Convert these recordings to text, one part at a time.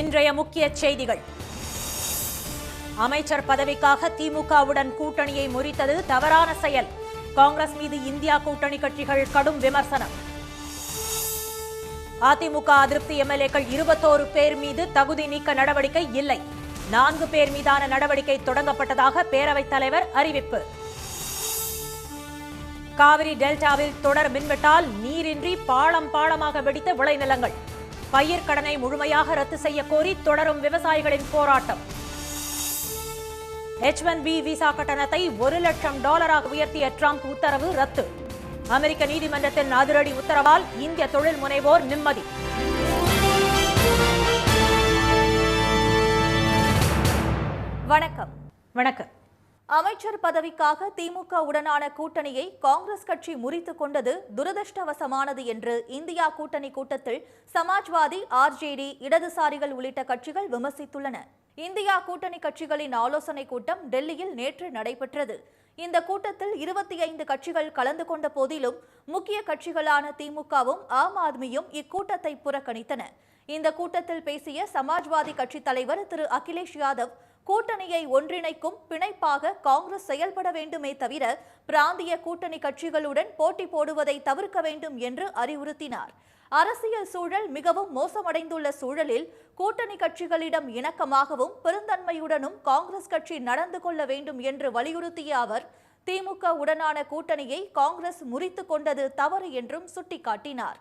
இன்றைய முக்கிய செய்திகள். அமைச்சர் பதவிக்காக திமுகவுடன் கூட்டணியை முறித்தது தவறான செயல். காங்கிரஸ் மீது இந்தியா கூட்டணி கட்சிகள் கடும் விமர்சனம். அதிமுக அதிருப்தி எம்எல்ஏக்கள் 21 பேர் மீது தகுதி நீக்க நடவடிக்கை இல்லை. 4 பேர் மீதான நடவடிக்கை தொடங்கப்பட்டதாக பேரவைத் தலைவர் அறிவிப்பு. காவிரி டெல்டாவில் தொடர் மின்வெட்டால் நீரின்றி பாளமாக வெடித்த விளைநிலங்கள். பயிர்க்கடனை முழுமையாக ரத்து செய்ய கோரி தொடரும் விவசாயிகளின் போராட்டம். H1B விசா கட்டணத்தை $1,00,000 உயர்த்திய ட்ரம்ப் உத்தரவு ரத்து. அமெரிக்க நீதிமன்றத்தின் அதிரடி உத்தரவால் இந்திய தொழில் முனைவோர் நிம்மதி. வணக்கம். அமைச்சர் பதவிக்காக திமுகவுடனான கூட்டணியை காங்கிரஸ் கட்சி முறித்துக் கொண்டது துரதிருஷ்டவசமானது என்று இந்தியா கூட்டணி கூட்டத்தில் சமாஜ்வாதி, RJD, இடதுசாரிகள் உள்ளிட்ட கட்சிகள் விமர்சித்துள்ளன. இந்தியா கூட்டணி கட்சிகளின் ஆலோசனை கூட்டம் டெல்லியில் நேற்று நடைபெற்றது. இந்த கூட்டத்தில் 25 கட்சிகள் கலந்து கொண்ட போதிலும் முக்கிய கட்சிகளான திமுகவும் ஆம் ஆத்மியும் இக்கூட்டத்தை புறக்கணித்தன. இந்த கூட்டத்தில் பேசிய சமாஜ்வாதி கட்சி தலைவர் திரு அகிலேஷ் யாதவ், கூட்டணியை ஒன்றிணைக்கும் பிணைப்பாக காங்கிரஸ் செயல்பட வேண்டுமே தவிர பிராந்திய கூட்டணி கட்சிகளுடன் போட்டி போடுவதை தவிர்க்க வேண்டும் என்று அறிவுறுத்தினார். அரசியல் சூழல் மிகவும் மோசமடைந்துள்ள சூழலில் கூட்டணி கட்சிகளிடம் இணக்கமாகவும் பெருந்தன்மையுடனும் காங்கிரஸ் கட்சி நடந்து கொள்ள வேண்டும் என்று வலியுறுத்திய அவர், திமுக உடனான கூட்டணியை காங்கிரஸ் முறித்துக் கொண்டது தவறு என்றும் சுட்டிக்காட்டினார்.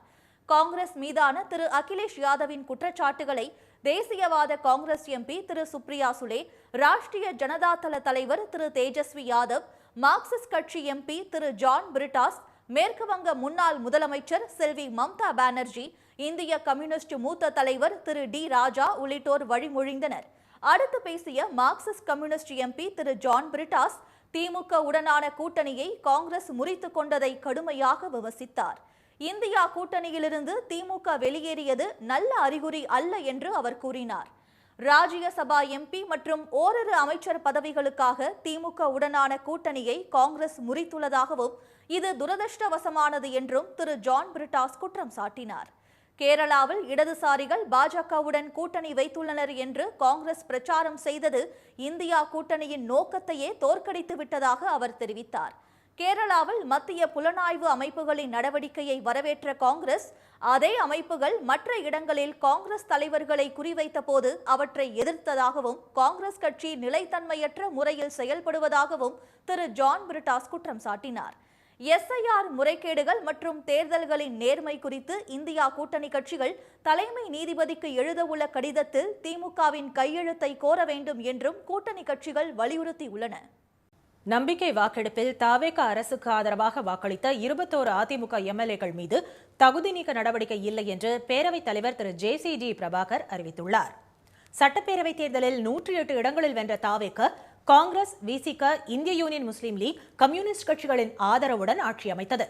காங்கிரஸ் மீதான திரு அகிலேஷ் யாதவின் குற்றச்சாட்டுகளை தேசியவாத காங்கிரஸ் எம்பி திரு சுப்ரியா சுலே, ராஷ்டிரிய ஜனதா தள தலைவர் திரு தேஜஸ்வி யாதவ், மார்க்சிஸ்ட் கட்சி எம்பி திரு ஜான் பிரிட்டாஸ், மேற்கு வங்க முன்னாள் முதலமைச்சர் செல்வி மம்தா பானர்ஜி, இந்திய கம்யூனிஸ்ட் மூத்த தலைவர் திரு டி ராஜா உள்ளிட்டோர் வழிமொழிந்தனர். அடுத்து பேசிய மார்க்சிஸ்ட் கம்யூனிஸ்ட் எம்பி திரு ஜான் பிரிட்டாஸ், திமுக உடனான கூட்டணியை காங்கிரஸ் முறித்துக் கொண்டதை கடுமையாக விமர்சித்தார். இந்தியா கூட்டணியிலிருந்து திமுக வெளியேறியது நல்ல அறிகுறி அல்ல என்று அவர் கூறினார். ராஜ்யசபா எம்பி மற்றும் ஓரிரு அமைச்சர் பதவிகளுக்காக திமுக உடனான கூட்டணியை காங்கிரஸ் முறித்துள்ளதாகவும் இது துரதிருஷ்டவசமானது என்றும் திரு ஜான் பிரிட்டாஸ் குற்றம் சாட்டினார். கேரளாவில் இடதுசாரிகள் பாஜகவுடன் கூட்டணி வைத்துள்ளனர் என்று காங்கிரஸ் பிரச்சாரம் செய்தது இந்தியா கூட்டணியின் நோக்கத்தையே தோற்கடித்து விட்டதாக அவர் தெரிவித்தார். கேரளாவில் மத்திய புலனாய்வு அமைப்புகளின் நடவடிக்கையை வரவேற்ற காங்கிரஸ், அதே அமைப்புகள் மற்ற இடங்களில் காங்கிரஸ் தலைவர்களை குறிவைத்த போது அவற்றை எதிர்த்ததாகவும் காங்கிரஸ் கட்சி நிலைத்தன்மையற்ற முறையில் செயல்படுவதாகவும் திரு ஜான் பிரிட்டாஸ் குற்றம் சாட்டினார். SIR முறைகேடுகள் மற்றும் தேர்தல்களின் நேர்மை குறித்து இந்தியா கூட்டணி கட்சிகள் தலைமை நீதிபதிக்கு எழுதவுள்ள கடிதத்தில் திமுகவின் கையெழுத்தை கோர வேண்டும் என்றும் கூட்டணி கட்சிகள் வலியுறுத்தியுள்ளன. நம்பிக்கை வாக்கெடுப்பில் தவேக அரசுக்கு ஆதரவாக வாக்களித்த 21 அதிமுக எம்எல்ஏக்கள் மீது தகுதி நீக்க நடவடிக்கை இல்லை என்று பேரவைத் தலைவர் திரு JCD பிரபாகர் அறிவித்துள்ளார். சட்டப்பேரவைத் தேர்தலில் 108 இடங்களில் வென்ற தவேக, காங்கிரஸ், VCK, இந்திய யூனியன் முஸ்லீம் லீக், கம்யூனிஸ்ட் கட்சிகளின் ஆதரவுடன் ஆட்சி அமைத்தது.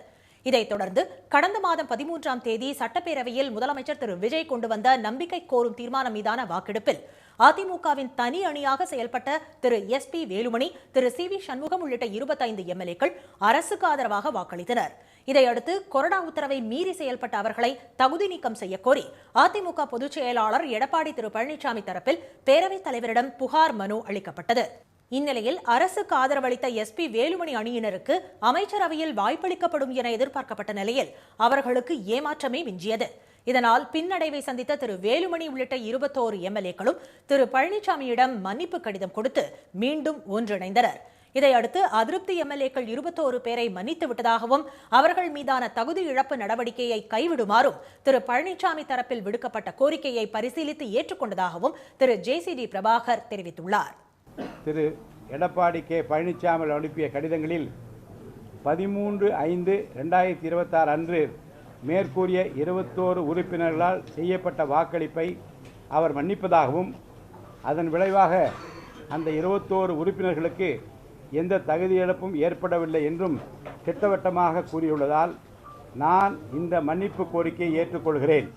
இதைத் தொடர்ந்து கடந்த மாதம் 13ஆம் தேதி சட்டப்பேரவையில் முதலமைச்சர் திரு விஜய் கொண்டு வந்த நம்பிக்கை கோரும் தீர்மானம் மீதான வாக்கெடுப்பில் அதிமுகவின் தனி அணியாக செயல்பட்ட திரு SP வேலுமணி, திரு CV சண்முகம் உள்ளிட்ட 25 எம்எல்ஏக்கள் அரசுக்கு ஆதரவாக வாக்களித்தனர். இதையடுத்து கொறடா உத்தரவை மீறி செயல்பட்ட அவர்களை தகுதி நீக்கம் செய்ய கோரி அதிமுக பொதுச் செயலாளர் எடப்பாடி திரு பழனிசாமி தரப்பில் பேரவைத் தலைவரிடம் புகார் மனு அளிக்கப்பட்டது. இந்நிலையில் அரசுக்கு ஆதரவளித்த SP வேலுமணி அணியினருக்கு அமைச்சரவையில் வாய்ப்பளிக்கப்படும் என எதிர்பார்க்கப்பட்ட நிலையில் அவர்களுக்கு ஏமாற்றமே மிஞ்சியது. இதனால் பின்னடைவை சந்தித்த திரு வேலுமணி உள்ளிட்ட 21 எம்எல்ஏக்களும் திரு பழனிசாமியிடம் மன்னிப்பு கடிதம் கொடுத்து மீண்டும் ஒன்றிணைந்தனர். இதையடுத்து அதிருப்தி எம்எல்ஏக்கள் 21 பேரை மன்னித்து விட்டதாகவும் அவர்கள் மீதான தகுதி இழப்பு நடவடிக்கையை கைவிடுமாறும் திரு பழனிசாமி தரப்பில் விடுக்கப்பட்ட கோரிக்கையை பரிசீலித்து ஏற்றுக்கொண்டதாகவும் திரு JCD பிரபாகர் தெரிவித்துள்ளார். திரு எடப்பாடி கே பழனிசாமி அனுப்பிய கடிதங்களில் 13/5/2026 அன்று மேற்கூறிய 21 உறுப்பினர்களால் செய்யப்பட்ட வாக்களிப்பை அவர் மன்னிப்பதாகவும் அதன் விளைவாக அந்த 21 உறுப்பினர்களுக்கு எந்த தகுதி இழப்பும் ஏற்படவில்லை என்றும் திட்டவட்டமாக கூறியுள்ளதால் நான் இந்த மன்னிப்பு கோரிக்கையை ஏற்றுக்கொள்கிறேன்.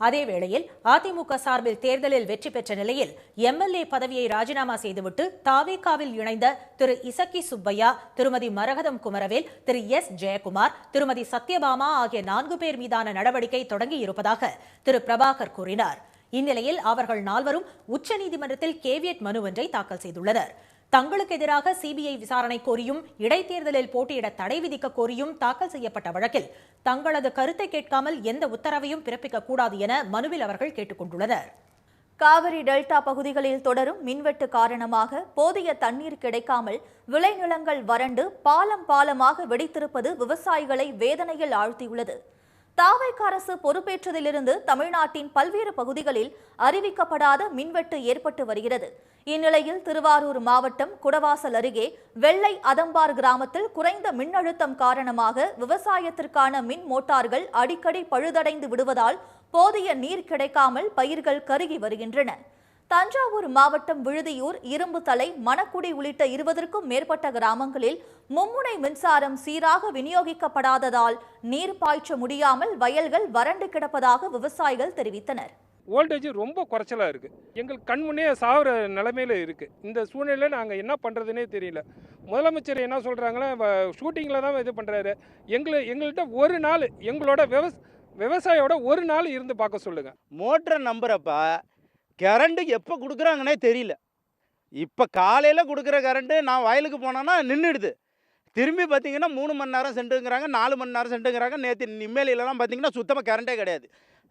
அதேவேளையில் அதிமுக சார்பில் தேர்தலில் வெற்றி பெற்ற நிலையில் எம்எல்ஏ பதவியை ராஜினாமா செய்துவிட்டு தவேகாவில் இணைந்த திரு இசக்கி சுப்பையா, திருமதி மரகதம் குமரவேல், திரு S ஜெயக்குமார், திருமதி சத்யபாமா ஆகிய 4 பேர் மீதான நடவடிக்கை தொடங்கியிருப்பதாக திரு பிரபாகர் கூறினார். இந்நிலையில் அவர்கள் நால்வரும் உச்சநீதிமன்றத்தில் கேவியட் மனு ஒன்றை தாக்கல் செய்துள்ளனர். தங்களுக்கு எதிராக சிபிஐ விசாரணை கோரியும் இடைத்தேர்தலில் போட்டியிட தடை விதிக்க கோரியும் தாக்கல் செய்யப்பட்ட வழக்கில் தங்களது கருத்தை கேட்காமல் எந்த உத்தரவையும் பிறப்பிக்க கூடாது என மனுவில் அவர்கள் கேட்டுக் கொண்டுள்ளனர். காவிரி டெல்டா பகுதிகளில் தொடரும் மின்வெட்டு காரணமாக போதிய தண்ணீர் கிடைக்காமல் விளைநிலங்கள் வறண்டு பாலமாக வெடித்திருப்பது விவசாயிகளை வேதனையில் ஆழ்த்தியுள்ளது. தாவேக அரசு பொறுப்பேற்றதிலிருந்து தமிழ்நாட்டின் பல்வேறு பகுதிகளில் அறிவிக்கப்படாத மின்வெட்டு ஏற்பட்டு வருகிறது. இந்நிலையில் திருவாரூர் மாவட்டம் குடவாசல் அருகே வெள்ளை அதம்பார் கிராமத்தில் குறைந்த மின்னழுத்தம் காரணமாக விவசாயத்திற்கான மின் மோட்டார்கள் அடிக்கடி பழுதடைந்து விடுவதால் போதிய நீர் கிடைக்காமல் பயிர்கள் கருகி வருகின்றன. தஞ்சாவூர் மாவட்டம் விழுதியூர், இரும்புத்தலை, மணக்குடி உள்ளிட்ட 20க்கும் மேற்பட்ட கிராமங்களில் மும்முனை மின்சாரம் சீராக விநியோகிக்கப்படாததால் நீர் பாய்ச்ச முடியாமல் வயல்கள் வறண்டு கிடப்பதாக விவசாயிகள் தெரிவித்தனர். வோல்டேஜ் ரொம்ப குறைச்சலாக இருக்குது. எங்களுக்கு கண் முன்னே சாகிற நிலைமையில் இருக்குது. இந்த சூழ்நிலையில் நாங்கள் என்ன பண்ணுறதுனே தெரியல. முதலமைச்சர் என்ன சொல்கிறாங்கன்னா, ஷூட்டிங்கில் தான் இது பண்ணுறாரு. எங்கள்கிட்ட ஒரு நாள் எங்களோட விவசாயியோட ஒரு நாள் இருந்து பார்க்க சொல்லுங்கள். மோட்டரை நம்புறப்ப கரண்ட்டு எப்போ கொடுக்குறாங்கன்னே தெரியல. இப்போ காலையில் கொடுக்குற கரண்ட்டு நான் வயலுக்கு போனேன்னா நின்றுடுது. திரும்பி பார்த்தீங்கன்னா 3 மணி நேரம் சென்ட்டுங்கிறாங்க, 4 மணி நேரம் சென்ட்டுங்கிறாங்க. நேற்று நிம்மேலியிலலாம் பார்த்தீங்கன்னா சுத்தமாக கரண்ட்டே கிடையாது.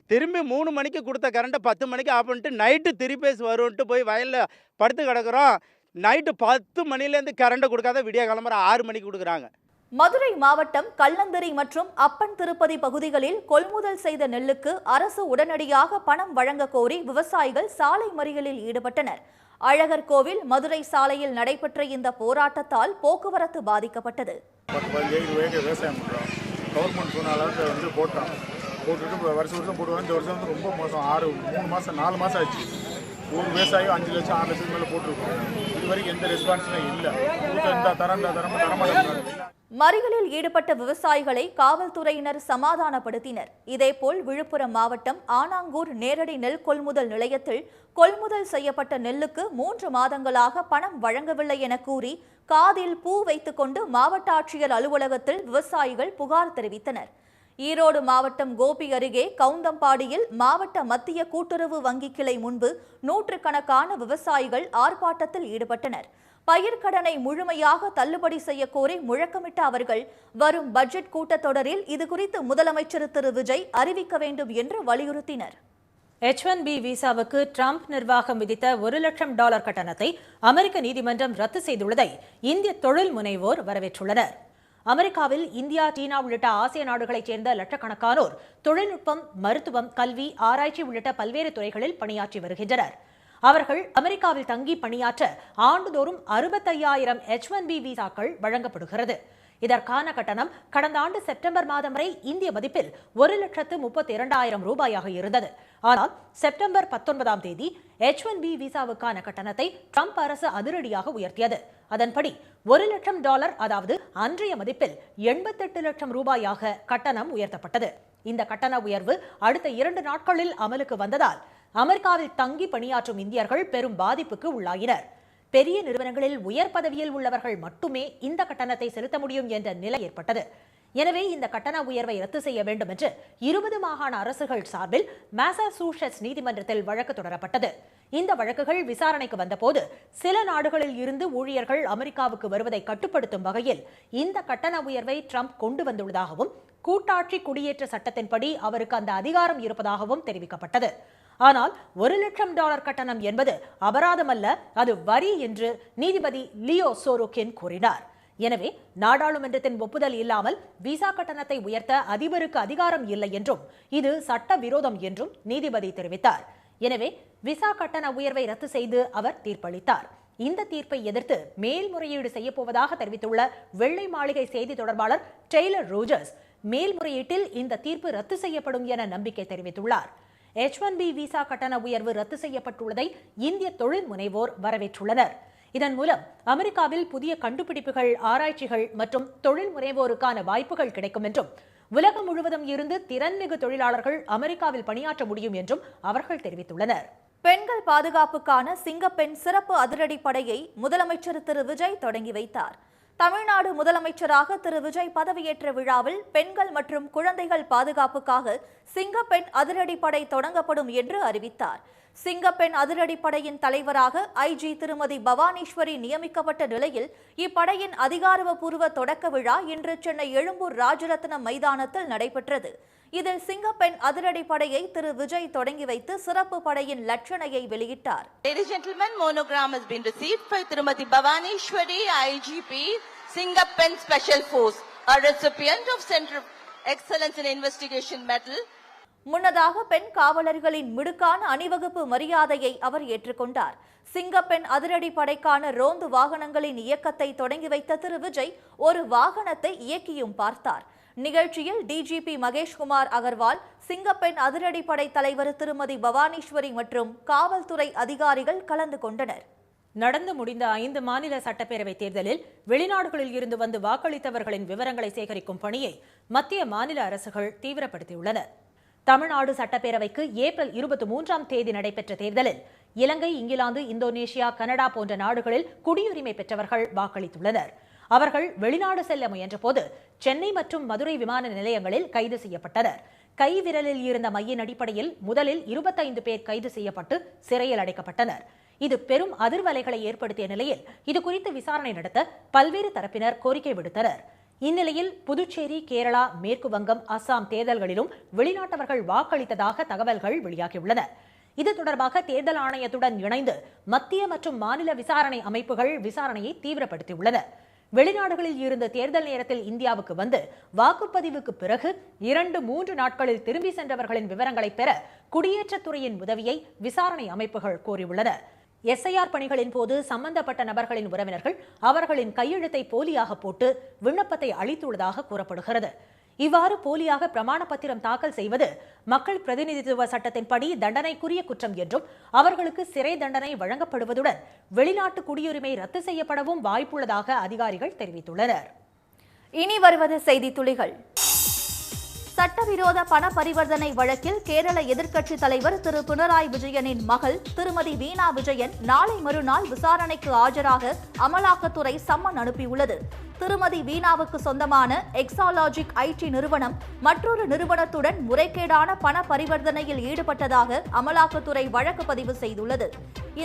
திரும்பி 3 மணிக்கு கொடுத்த கரண்ட்டை 10 மணிக்கு ஆஃப் பண்ணிட்டு நைட்டு திருப்பேஸ் வரும்ன்ட்டு போய் வயலில் படுத்து கிடக்குறோம். நைட்டு 10 மணிலேருந்து கரண்ட்டை கொடுக்காத விடிய கிளம்புற 6 மணிக்கு கொடுக்குறாங்க. மதுரை மாவட்டம் கல்லந்தரி மற்றும் அப்பன் திருப்பதி பகுதிகளில் கொள்முதல் செய்த நெல்லுக்கு அரசு உடனடியாக பணம் வழங்க கோரி விவசாயிகள் சாலை மறியலில் ஈடுபட்டனர். அழகர் கோவில் மதுரை சாலையில் நடைபெற்ற இந்த போராட்டத்தால் போக்குவரத்து பாதிக்கப்பட்டது. விவசாயம் பண்றோம். கவர்மெண்ட் சொன்ன அளவுக்கு போட்டோம். போட்டுட்டு வருஷம் போடுவாங்க. இந்த வருஷம் ரொம்ப மோசம். 3 மாதம் 4 மாதம் ஆச்சு. ஒரு விவசாயம் 5 லட்சம் 6 லட்சம் மேலே போட்டிருக்கோம். இது வரைக்கும் எந்த ரெஸ்பான்ஸுமே இல்லை. தரமாட்டாங்க. மறியலில் ஈடுபட்ட விவசாயிகளை காவல்துறையினர் சமாதானப்படுத்தினர். இதேபோல் விழுப்புரம் மாவட்டம் ஆனாங்கூர் நேரடி நெல் கொள்முதல் நிலையத்தில் கொள்முதல் செய்யப்பட்ட நெல்லுக்கு 3 மாதங்களாக பணம் வழங்கவில்லை என கூறி காதில் பூ வைத்துக் கொண்டு மாவட்ட ஆட்சியர் அலுவலகத்தில் விவசாயிகள் புகார் தெரிவித்தனர். ஈரோடு மாவட்டம் கோபி அருகே கவுந்தம்பாடியில் மாவட்ட மத்திய கூட்டுறவு வங்கி கிளை முன்பு நூற்றுக்கணக்கான விவசாயிகள் ஆர்ப்பாட்டத்தில் ஈடுபட்டனர். பயிர்க்கடனை முழுமையாக தள்ளுபடி செய்ய கோரி முழக்கமிட்ட அவர்கள் வரும் பட்ஜெட் கூட்டத்தொடரில் இதுகுறித்து முதலமைச்சர் திரு விஜய் அறிவிக்க வேண்டும் என்று வலியுறுத்தினர். H1B விசாவுக்கு ட்ரம்ப் நிர்வாகம் விதித்த $1 லட்சம் கட்டணத்தை அமெரிக்க நீதிமன்றம் ரத்து செய்துள்ளதை இந்திய தொழில் முனைவோர் வரவேற்றுள்ளனர். அமெரிக்காவில் இந்தியா, சீனா உள்ளிட்ட ஆசிய நாடுகளைச் சேர்ந்த லட்சக்கணக்கானோர் தொழில்நுட்பம், மருத்துவம், கல்வி, ஆராய்ச்சி உள்ளிட்ட பல்வேறு துறைகளில் பணியாற்றி வருகின்றனர். அவர்கள் அமெரிக்காவில் தங்கி பணியாற்ற ஆண்டுதோறும் 65,000 H1B விசாக்கள் வழங்கப்படுகிறது. இதற்கான கட்டணம் கடந்த ஆண்டு செப்டம்பர் மாதம் வரை இந்திய மதிப்பில் $1,32,000 இருந்தது. ஆனால் செப்டம்பர் 19ஆம் தேதி H1B விசாவுக்கான கட்டணத்தை ட்ரம்ப் அரசு அதிரடியாக உயர்த்தியது. அதன்படி $1 லட்சம், அதாவது அன்றைய மதிப்பில் $88 லட்சம் கட்டணம் உயர்த்தப்பட்டது. இந்த கட்டண உயர்வு அடுத்த 2 நாட்களில் அமலுக்கு வந்ததால் அமெரிக்காவில் தங்கி பணியாற்றும் இந்தியர்கள் பெரும் பாதிப்புக்கு உள்ளாயினர். பெரிய நிறுவனங்களில் உயர் பதவியில் உள்ளவர்கள் மட்டுமே இந்த கட்டணத்தை செலுத்த முடியும் என்ற நிலை ஏற்பட்டது. எனவே இந்த கட்டண உயர்வை ரத்து செய்ய வேண்டும் என்று 20 மாகாண அரசுகள் சார்பில் மாசசூசெட்ஸ் நீதிமன்றத்தில் வழக்கு தொடரப்பட்டது. இந்த வழக்குகள் விசாரணைக்கு வந்தபோது சில நாடுகளில் இருந்து ஊழியர்கள் அமெரிக்காவுக்கு வருவதை கட்டுப்படுத்தும் வகையில் இந்த கட்டண உயர்வை ட்ரம்ப் கொண்டு வந்துள்ளதாகவும், கூட்டாட்சி குடியேற்ற சட்டத்தின்படி அவருக்கு அந்த அதிகாரம் இருப்பதாகவும் தெரிவிக்கப்பட்டது. ஆனால் $1 லட்சம் கட்டணம் என்பது அபராதம் அல்ல, அது வரி என்று நீதிபதி லியோ சோரோகின் கூறினார். எனவே நாடாளுமன்றத்தின் ஒப்புதல் இல்லாமல் விசா கட்டணத்தை உயர்த்த அதிபருக்கு அதிகாரம் இல்லை என்றும் இது சட்ட விரோதம் என்றும் நீதிபதி தெரிவித்தார். எனவே விசா கட்டண உயர்வை ரத்து செய்து அவர் தீர்ப்பளித்தார். இந்த தீர்ப்பை எதிர்த்து மேல்முறையீடு செய்யப்போவதாக தெரிவித்துள்ள வெள்ளை மாளிகை செய்தி தொடர்பாளர் டெய்லர் ரோஜர்ஸ் மேல்முறையீட்டில் இந்த தீர்ப்பு ரத்து செய்யப்படும் என நம்பிக்கை தெரிவித்துள்ளார். H1B விசா கட்டண உயர்வு ரத்து செய்யப்பட்டுள்ளதை இந்திய தொழில் முனைவோர் வரவேற்றுள்ளனர். இதன் மூலம் அமெரிக்காவில் புதிய கண்டுபிடிப்புகள், ஆராய்ச்சிகள் மற்றும் தொழில் முனைவோருக்கான வாய்ப்புகள் கிடைக்கும் என்றும், உலகம் முழுவதும் இருந்து திறன்மிகு தொழிலாளர்கள் அமெரிக்காவில் பணியாற்ற முடியும் என்றும் அவர்கள் தெரிவித்துள்ளனர். பெண்கள் பாதுகாப்புக்கான சிங்கப்பெண் சிறப்பு அதிரடி படையை முதலமைச்சர் திரு விஜய் தொடங்கி வைத்தார். தமிழ்நாடு முதலமைச்சராக திரு விஜய் பதவியேற்ற விழாவில் பெண்கள் மற்றும் குழந்தைகள் பாதுகாப்புக்காக சிங்கப்பெண் அதிரடிப்படை தொடங்கப்படும் என்று அறிவித்தார். சிங்கப்பெண் அதிரடிப்படையின் தலைவராக ஐஜி திருமதி பவானீஸ்வரி நியமிக்கப்பட்ட நிலையில் இப்படையின் அதிகாரப்பூர்வ தொடக்க விழா இன்று சென்னை எழும்பூர் ராஜரத்னம் மைதானத்தில் நடைபெற்றது. இதில் சிங்கப்பெண் அதிரடிப்படையை திரு விஜய் தொடங்கி வைத்து சிறப்பு படையின் லட்சணையை வெளியிட்டார். Ladies and gentlemen, monogram has been received by Tirumati Bhavaneshwari, IGP, Singapore Special Force, a recipient of Center of Excellence in Investigation Medal. முன்னதாக பெண் காவலர்களின் மிடுக்கான அணிவகுப்பு மரியாதையை அவர் ஏற்றுக்கொண்டார். சிங்கப்பெண் அதிரடி படைக்கான ரோந்து வாகனங்களின் இயக்கத்தை தொடங்கி வைத்த திரு விஜய் ஒரு வாகனத்தை இயக்கியும் பார்த்தார். நிகழ்ச்சியில் டிஜிபி மகேஷ்குமார் அகர்வால், சிங்கப்பெண் அதிரடிப்படை தலைவர் திருமதி பவானீஸ்வரி மற்றும் காவல்துறை அதிகாரிகள் கலந்து கொண்டனர். நடந்து முடிந்த 5 மாநில சட்டப்பேரவைத் தேர்தலில் வெளிநாடுகளில் இருந்து வந்து வாக்களித்தவர்களின் விவரங்களை சேகரிக்கும் பணியை மத்திய மாநில அரசுகள் தீவிரப்படுத்தியுள்ளன. தமிழ்நாடு சட்டப்பேரவைக்கு ஏப்ரல் 23ஆம் தேதி நடைபெற்ற தேர்தலில் இலங்கை, இங்கிலாந்து, இந்தோனேஷியா, கனடா போன்ற நாடுகளில் குடியுரிமை பெற்றவர்கள் வாக்களித்துள்ளனர். அவர்கள் வெளிநாடு செல்ல முயன்றபோது சென்னை மற்றும் மதுரை விமான நிலையங்களில் கைது செய்யப்பட்டனர். கைவிரலில் இருந்த மையின் அடிப்படையில் முதலில் 25 பேர் கைது செய்யப்பட்டு சிறையில் அடைக்கப்பட்டனர். இது பெரும் அதிர்வலைகளை ஏற்படுத்திய நிலையில் இதுகுறித்து விசாரணை நடத்த பல்வேறு தரப்பினர் கோரிக்கை விடுத்தனர். இந்நிலையில் புதுச்சேரி, கேரளா, மேற்கு வங்கம், அசாம் தேர்தல்களிலும் வெளிநாட்டவர்கள் வாக்களித்ததாக தகவல்கள் வெளியாகியுள்ளன. இது தொடர்பாக தேர்தல் ஆணையத்துடன் இணைந்து மத்திய மற்றும் மாநில விசாரணை அமைப்புகள் விசாரணையை தீவிரப்படுத்தியுள்ளன. வெளிநாடுகளில் இருந்து தேர்தல் நேரத்தில் இந்தியாவுக்கு வந்து வாக்குப்பதிவுக்கு பிறகு 2-3 நாட்களில் திரும்பி சென்றவர்களின் விவரங்களை பெற குடியேற்றத்துறையின் உதவியை விசாரணை அமைப்புகள் கோரியுள்ளன. எஸ்ஐஆர் பணிகளின் போது சம்பந்தப்பட்ட நபர்களின் உறவினர்கள் அவர்களின் கையெழுத்தை போலியாக போட்டு விண்ணப்பத்தை அளித்துள்ளதாக கூறப்படுகிறது. இவ்வாறு போலியாக பிரமாண பத்திரம் தாக்கல் செய்வது மக்கள் பிரதிநிதித்துவ சட்டத்தின்படி தண்டனைக்குரிய குற்றம் என்றும் அவர்களுக்கு சிறை தண்டனை வழங்கப்படுவதுடன் வெளிநாட்டு குடியுரிமை ரத்து செய்யப்படவும் வாய்ப்புள்ளதாக அதிகாரிகள் தெரிவித்துள்ளனர். இனி வருவது செய்தி துளிகள். சட்டவிரோத பண பரிவர்த்தனை வழக்கில் கேரள எதிர்க்கட்சித் தலைவர் திரு பினராயி விஜயனின் மகள் திருமதி வீணா விஜயன் நாளை மறுநாள் விசாரணைக்கு ஆஜராக அமலாக்கத்துறை சம்மன் அனுப்பியுள்ளது. திருமதி வீணாவுக்கு சொந்தமான எக்ஸாலாஜிக் ஐடி நிறுவனம் மற்றொரு நிறுவனத்துடன் முறைகேடான பண பரிவர்த்தனையில் ஈடுபட்டதாக அமலாக்கத்துறை வழக்கு பதிவு செய்துள்ளது.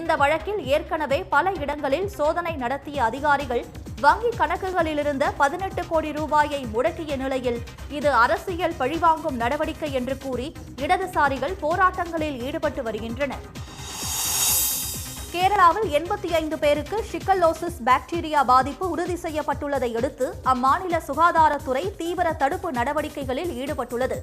இந்த வழக்கில் ஏற்கனவே பல இடங்களில் சோதனை நடத்திய அதிகாரிகள் வங்கி கணக்குகளிலிருந்த 18 கோடி ரூபாயை முடக்கிய நிலையில் இது அரசியல் பழிவாங்கும் நடவடிக்கை என்று கூறி இடதுசாரிகள் போராட்டங்களில் ஈடுபட்டு வருகின்றனர். கேரளாவில் 85 பேருக்கு ஷிக்கல்லோசிஸ் பாக்டீரியா பாதிப்பு உறுதி செய்யப்பட்டுள்ளதை அடுத்து அம்மாநில சுகாதாரத்துறை தீவிர தடுப்பு நடவடிக்கைகளில் ஈடுபட்டுள்ளது.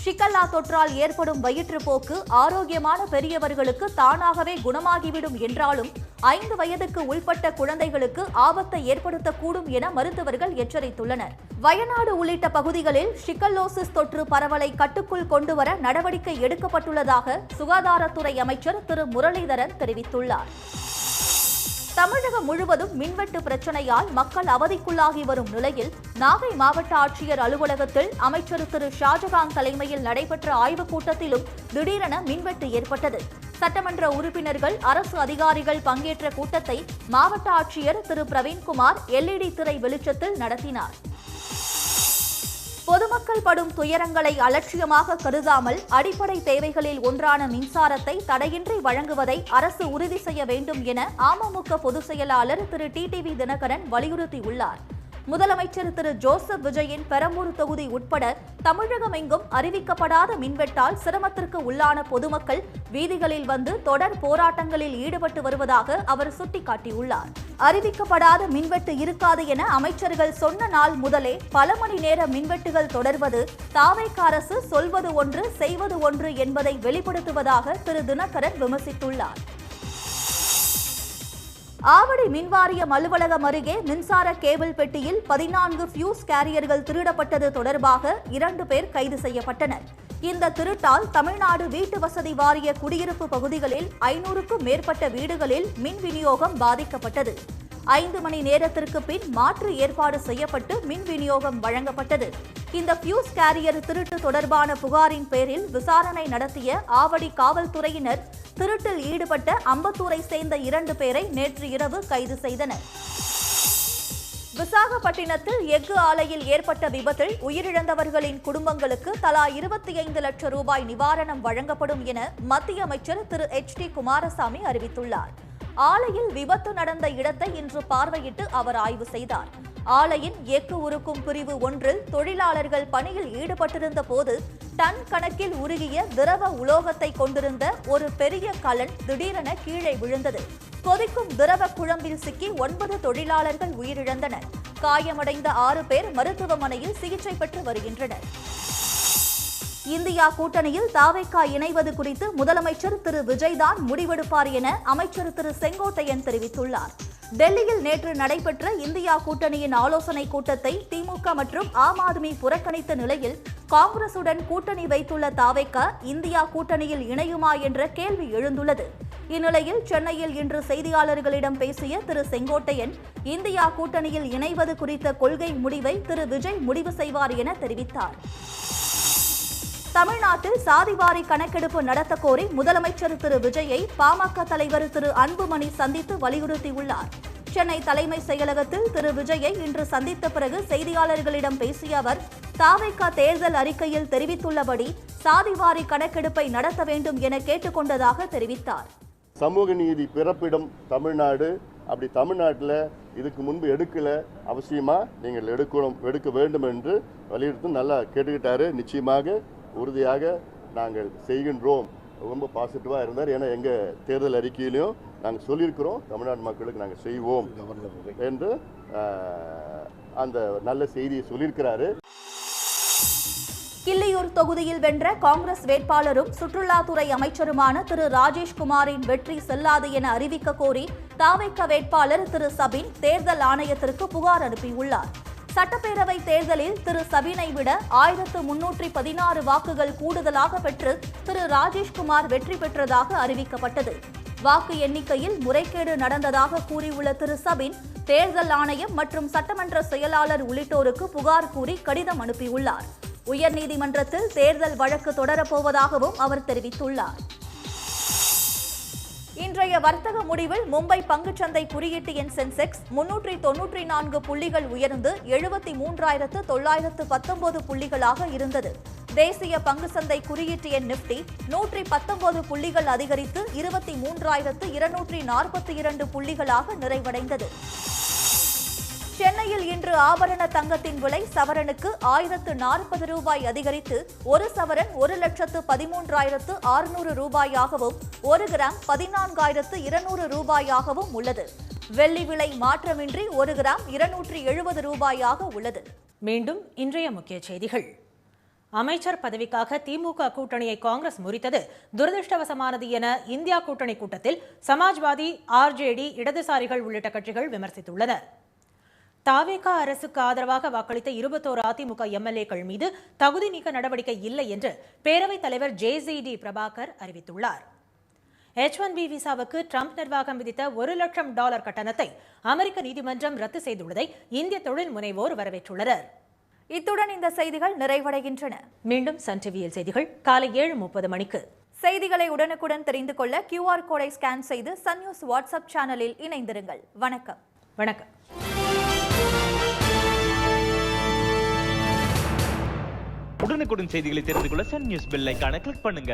ஷிக்கல்லா தொற்றால் ஏற்படும் வயிற்றுப்போக்கு ஆரோக்கியமான பெரியவர்களுக்கு தானாகவே குணமாகிவிடும் என்றாலும் 5 வயதுக்கு உள்பட்ட குழந்தைகளுக்கு ஆபத்தை ஏற்படுத்தக்கூடும் என மருத்துவர்கள் எச்சரித்துள்ளனர். வயநாடு உள்ளிட்ட பகுதிகளில் ஷிக்கல்லோசிஸ் தொற்று பரவலை கட்டுக்குள் கொண்டுவர நடவடிக்கை எடுக்கப்பட்டுள்ளதாக சுகாதாரத்துறை அமைச்சர் திரு முரளிதரன் தெரிவித்துள்ளார். தமிழகம் முழுவதும் மின்வெட்டு பிரச்சனையால் மக்கள் அவதிக்குள்ளாகி வரும் நிலையில் நாகை மாவட்ட ஆட்சியர் அலுவலகத்தில் அமைச்சர் திரு ஷாஜகான் தலைமையில் நடைபெற்ற ஆய்வுக் கூட்டத்திலும் திடீரென மின்வெட்டு ஏற்பட்டது. சட்டமன்ற உறுப்பினர்கள், அரசு அதிகாரிகள் பங்கேற்ற கூட்டத்தை மாவட்ட ஆட்சியர் திரு பிரவீன்குமார் LED திரை வெளிச்சத்தில் நடத்தினார். பொதுமக்கள் படும் துயரங்களை அலட்சியமாக கருதாமல் அடிப்படை தேவைகளில் ஒன்றான மின்சாரத்தை தடையின்றி வழங்குவதை அரசு உறுதி செய்ய வேண்டும் என அமமுக பொதுச் செயலாளர் திரு டிடிவி தினகரன் வலியுறுத்தியுள்ளார். முதலமைச்சர் திரு ஜோசப் விஜயின் பெரம்பூர் தொகுதி உட்பட தமிழகம் எங்கும் அறிவிக்கப்படாத மின்வெட்டால் சிரமத்திற்கு உள்ளான பொதுமக்கள் வீதிகளில் வந்து தொடர் போராட்டங்களில் ஈடுபட்டு வருவதாக அவர் சுட்டிக்காட்டியுள்ளார். அறிவிக்கப்படாத மின்வெட்டு இருக்காது என அமைச்சர்கள் சொன்ன நாள் முதலே பல மணி நேர மின்வெட்டுகள் தொடர்வது தாவேக அரசு சொல்வது ஒன்று செய்வது ஒன்று என்பதை வெளிப்படுத்துவதாக திரு தினகரன் விமர்சித்துள்ளார். ஆவடி மின்வாரியம் அலுவலகம் அருகே மின்சார கேபிள் பெட்டியில் 14 ஃபியூஸ் கேரியர்கள் திருடப்பட்டது தொடர்பாக 2 பேர் கைது செய்யப்பட்டனர். இந்த திருட்டால் தமிழ்நாடு வீட்டு வசதி வாரிய குடியிருப்பு பகுதிகளில் 500க்கும் மேற்பட்ட வீடுகளில் மின் விநியோகம் பாதிக்கப்பட்டது. 5 மணி நேரத்திற்கு பின் மாற்று ஏற்பாடு செய்யப்பட்டு மின் விநியோகம் வழங்கப்பட்டது. இந்த ஃபியூஸ் கேரியர் திருட்டு தொடர்பான புகாரின் பேரில் விசாரணை நடத்திய ஆவடி காவல்துறையினர் திருட்டில் ஈடுபட்ட அம்பத்தூரை சேர்ந்த 2 பேரை நேற்று இரவு கைது செய்தனர். விசாகப்பட்டினத்தில் எஃகு ஆலையில் ஏற்பட்ட விபத்தில் உயிரிழந்தவர்களின் குடும்பங்களுக்கு தலா 25 லட்சம் ரூபாய் நிவாரணம் வழங்கப்படும் என மத்திய அமைச்சர் திரு HD குமாரசாமி அறிவித்துள்ளார். ஆலையில் விபத்து நடந்த இடத்தை இன்று பார்வையிட்டு அவர் ஆய்வு செய்தார். ஆலையின் எஃகு உருக்கும் பிரிவு ஒன்றில் தொழிலாளர்கள் பணியில் ஈடுபட்டிருந்த போது டன் கணக்கில் உருகிய திரவ உலோகத்தை கொண்டிருந்த ஒரு பெரிய கலன் திடீரென கீழே விழுந்தது. கொதிக்கும் திரவ குழம்பில் சிக்கி 9 தொழிலாளர்கள் உயிரிழந்தனர். காயமடைந்த 6 பேர் மருத்துவமனையில் சிகிச்சை பெற்று வருகின்றனர். இந்தியா கூட்டணியில் தாவேகா இணைவது குறித்து முதலமைச்சர் திரு விஜய் தான் முடிவெடுப்பார் என அமைச்சர் திரு செங்கோட்டையன் தெரிவித்துள்ளார். டெல்லியில் நேற்று நடைபெற்ற இந்தியா கூட்டணியின் ஆலோசனைக் கூட்டத்தை திமுக மற்றும் ஆம் ஆத்மி புறக்கணித்த நிலையில் காங்கிரசுடன் கூட்டணி வைத்துள்ள தாவேகா இந்தியா கூட்டணியில் இணையுமா என்ற கேள்வி எழுந்துள்ளது. இந்நிலையில் சென்னையில் இன்று செய்தியாளர்களிடம் பேசிய திரு செங்கோட்டையன் இந்தியா கூட்டணியில் இணைவது குறித்த கொள்கை முடிவை திரு விஜய் முடிவு செய்வார் என தெரிவித்தார். தமிழ்நாட்டில் சாதிவாரி கணக்கெடுப்பு நடத்த கோரி முதலமைச்சர் திரு விஜயை பாமக தலைவர் திரு அன்புமணி சந்தித்து வலியுறுத்தியுள்ளார். சென்னை தலைமைச் செயலகத்தில் திரு விஜயை இன்று சந்தித்த பிறகு செய்தியாளர்களிடம் பேசிய அவர் தாவேகா தேர்தல் அறிக்கையில் தெரிவித்துள்ளபடி சாதிவாரி கணக்கெடுப்பை நடத்த வேண்டும் என கேட்டுக்கொண்டதாக தெரிவித்தார். சமூக நீதி பிறப்பிடம் தமிழ்நாடு. அப்படி தமிழ்நாட்டில் இதுக்கு முன்பு எடுக்கல, அவசியமா நீங்கள் எடுக்க வேண்டும் என்று வலியுறுத்தி நல்லா கேட்டுக்கிட்டாரு. நிச்சயமாக உறுதியாக நாங்கள் செய்கின்றோம். ரொம்ப பாசிட்டிவாக இருந்தார். ஏன்னா எங்கள் தேர்தல் அறிக்கையிலையும் நாங்கள் சொல்லியிருக்கிறோம் தமிழ்நாடு மக்களுக்கு நாங்கள் செய்வோம் என்று அந்த நல்ல செய்தியை சொல்லியிருக்கிறாரு. கிள்ளியூர் தொகுதியில் வென்ற காங்கிரஸ் வேட்பாளரும் சுற்றுலாத்துறை அமைச்சருமான திரு ராஜேஷ்குமாரின் வெற்றி செல்லாது என அறிவிக்க கோரி தாவேகா வேட்பாளர் திரு சபின் தேர்தல் ஆணையத்திற்கு புகார் அனுப்பியுள்ளார். சட்டப்பேரவை தேர்தலில் திரு சபினை விட 1316 வாக்குகள் கூடுதலாக பெற்று திரு ராஜேஷ்குமார் வெற்றி பெற்றதாக அறிவிக்கப்பட்டது. வாக்கு எண்ணிக்கையில் முறைகேடு நடந்ததாக கூறியுள்ள திரு சபின் தேர்தல் ஆணையம் மற்றும் சட்டமன்ற செயலாளர் உள்ளிட்டோருக்கு புகார் கூறி கடிதம் அனுப்பியுள்ளார். உயர்நீதிமன்றத்தில் தேர்தல் வழக்கு தொடரப்போவதாகவும் அவர் தெரிவித்துள்ளார். இன்றைய வர்த்தக முடிவில் மும்பை பங்குச்சந்தை குறியீட்டு எண் சென்செக்ஸ் 394 புள்ளிகள் உயர்ந்து 73,919 புள்ளிகளாக இருந்தது. தேசிய பங்குச்சந்தை குறியீட்டு எண் நிப்டி 119 புள்ளிகள் அதிகரித்து 23,242 புள்ளிகளாக நிறைவடைந்தது. சென்னையில் இன்று ஆபரண தங்கத்தின் விலை சவரனுக்கு 1040 ரூபாய் அதிகரித்து 1 சவரன் 1,13,600 ரூபாயாகவும் 1 கிராம் 14,200 ரூபாயாகவும் உள்ளது. வெள்ளி விலை மாற்றமின்றி 1 கிராம் 270 ரூபாயாக உள்ளது. மீண்டும் இன்றைய முக்கிய செய்திகள். அமைச்சர் பதவிக்காக திமுக கூட்டணியை காங்கிரஸ் முறித்தது துரதிருஷ்டவசமானது என இந்தியா கூட்டணி கூட்டத்தில் சமாஜ்வாதி, RJD, இடதுசாரிகள் உள்ளிட்ட கட்சிகள் விமர்சித்துள்ளனர். தாவேகா அரசுக்கு ஆதரவாக வாக்களித்த 21 அதிமுக எம்எல்ஏக்கள் மீது தகுதி நீக்க நடவடிக்கை இல்லை என்று பேரவைத் தலைவர் JCD பிரபாகர் அறிவித்துள்ளார். H1B விசாவுக்கு ட்ரம்ப் நிர்வாகம் விதித்த $1 லட்சம் கட்டணத்தை அமெரிக்க நீதிமன்றம் ரத்து செய்துள்ளதை இந்திய தொழில் முனைவோர் வரவேற்றுள்ளனர். இத்துடன் இந்த செய்திகள் நிறைவடைகின்றன. மீண்டும் சன் டிவியில் செய்திகள் காலை 7:30 மணிக்கு. செய்திகளை உடனுக்குடன் தெரிந்து கொள்ள QR கோடை ஸ்கேன் செய்து சன் நியூஸ் வாட்ஸ்அப் சேனலில் இணைந்திருங்கள். வணக்கம். வணக்கம். உடனுக்குடன் செய்திகளை தெரிந்து கொள்ள சன் நியூஸ் பெல் ஐகானை கிளிக் பண்ணுங்க.